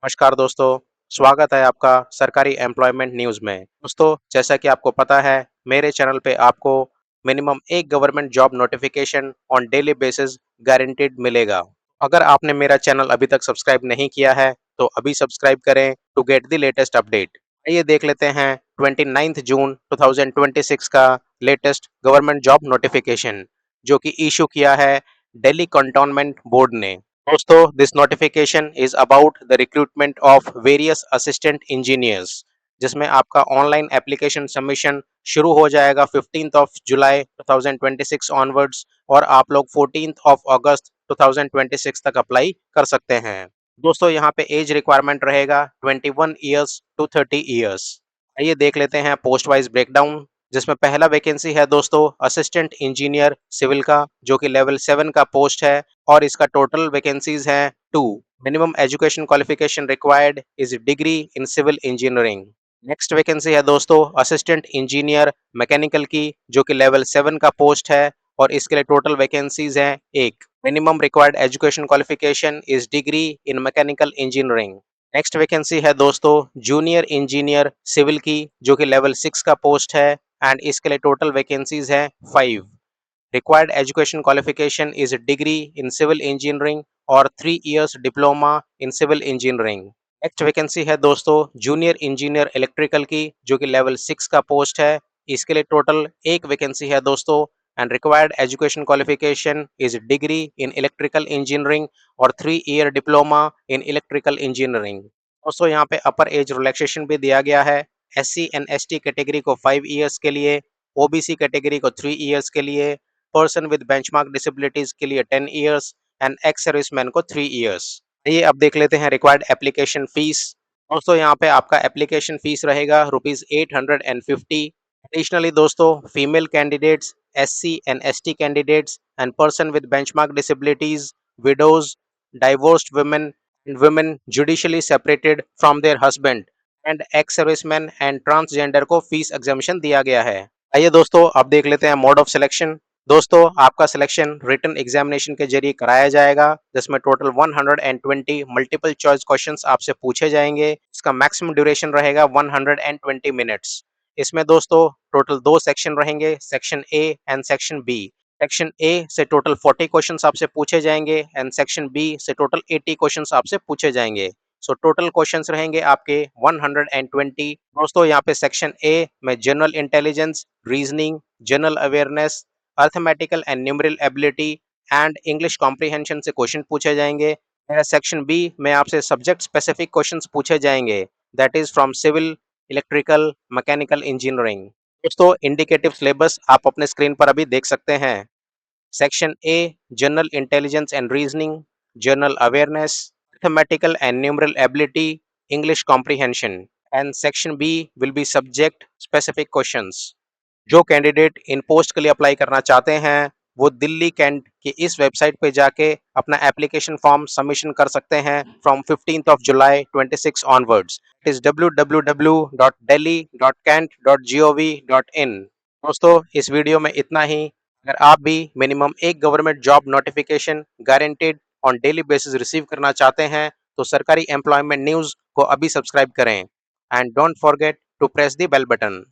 नमस्कार दोस्तों, स्वागत है आपका सरकारी एम्प्लॉयमेंट न्यूज़ में। दोस्तों, जैसा कि आपको पता है, मेरे चैनल पे आपको मिनिमम एक government job notification on daily basis guaranteed मिलेगा। अगर आपने मेरा चैनल अभी तक सब्सक्राइब नहीं किया है, तो अभी सब्सक्राइब करें to get the latest update. आइए देख लेते हैं 29 जून 2026 का लेटेस्ट गवर्नमेंट जॉब नोटिफिकेशन, जो कि इशू किया है दिल्ली कंटोनमेंट बोर्ड ने। दोस्तों, this notification is about the recruitment of various assistant engineers, जिसमें आपका ऑनलाइन एप्लीकेशन सबमिशन शुरू हो जाएगा 15th ऑफ जुलाई 2026 ऑनवर्ड्स और आप लोग 14th ऑफ अगस्त 2026 तक अप्लाई कर सकते हैं। दोस्तों, यहाँ पे एज रिक्वायरमेंट रहेगा 21 ईयर्स टू 30 ईयर्स। आइए देख लेते हैं पोस्ट वाइज ब्रेकडाउन, जिसमें पहला वैकेंसी है दोस्तों असिस्टेंट इंजीनियर सिविल का, जो कि लेवल 7 का पोस्ट है और इसका टोटल वैकेंसीज है 2। Minimum education qualification required is degree in civil engineering. Next vacancy है दोस्तों असिस्टेंट इंजीनियर मैकेनिकल की, जो कि लेवल 7 का पोस्ट है और इसके लिए टोटल वैकेंसीज हैं 1। Minimum required education qualification is degree in mechanical engineering. Next vacancy है दोस्तों जूनियर इंजीनियर सिविल की, जो कि लेवल 6 का पोस्ट है एंड इसके लिए टोटल वैकेंसीज है 5। Required education qualification is degree in civil engineering और 3 years diploma in civil engineering. Next vacancy है दोस्तों जूनियर इंजीनियर इलेक्ट्रिकल की, जो कि लेवल 6 का पोस्ट है। इसके लिए टोटल एक वैकेंसी है दोस्तों and required education qualification is degree in electrical engineering और 3 year diploma in electrical engineering. दोस्तों, यहाँ पे अपर एज रिलैक्सेशन भी दिया गया है। SC एंड ST कैटेगरी को 5 इयर्स के लिए, OBC कैटेगरी को 3 इयर्स के लिए, पर्सन विद बेंचमार्क डिसेबिलिटीज के लिए 10 इयर्स एंड एक्स सर्विसमैन को 3 इयर्स। ये अब देख लेते हैं रिक्वायर्ड एप्लीकेशन फीस। दोस्तों, यहाँ पे आपका एप्लीकेशन फीस रहेगा ₹850। एडिशनली दोस्तों, female candidates, SC and ST candidates and person with benchmark disabilities, widows, divorced women and women judicially separated from their husband and ex servicemen and transgender को fees एग्जामिशन दिया गया है। आइए दोस्तों, अब देख लेते हैं मोड ऑफ सिलेक्शन। दोस्तों, आपका सिलेक्शन रिटन एग्जामिनेशन के जरिए कराया जाएगा, जिसमें टोटल 120 मल्टीपल चॉइस क्वेश्चंस आपसे पूछे जाएंगे। इसका मैक्सिमम ड्यूरेशन रहेगा 120 मिनट्स। इसमें दोस्तों टोटल 2 सेक्शन रहेंगे, section A and section B. Section A से टोटल 40 क्वेश्चंस आपसे पूछे जाएंगे एंड सेक्शन बी से टोटल 80 क्वेश्चंस आपसे पूछे जाएंगे। सो टोटल क्वेश्चंस रहेंगे आपके 120। दोस्तों, यहाँ पे सेक्शन ए में general intelligence, reasoning, general awareness, arithmetical and numerical ability and English comprehension से क्वेश्चन पूछे जाएंगे। सेक्शन बी में आपसे सब्जेक्ट स्पेसिफिक क्वेश्चंस पूछे जाएंगे, that is from civil, electrical, mechanical engineering. दोस्तों, इंडिकेटिव सिलेबस आप अपने स्क्रीन पर अभी देख सकते हैं। Section A general intelligence and reasoning, general awareness, mathematical and numeral ability, English comprehension, and section B will be subject specific questions। जो candidate in post के लिए अप्लाई करना चाहते हैं, वो दिल्ली कैंट की इस वेबसाइट पे जाके अपना एप्लीकेशन फॉर्म सबमिशन कर सकते हैं from 15th of July 26 onwards. It is www.delhi.kent.gov.in। दोस्तों, इस वीडियो में इतना ही। अगर आप भी मिनिमम एक government job notification guaranteed on daily basis receive करना चाहते हैं, तो सरकारी एम्प्लॉयमेंट न्यूज़ को अभी सब्सक्राइब करें and don't forget to press the bell button.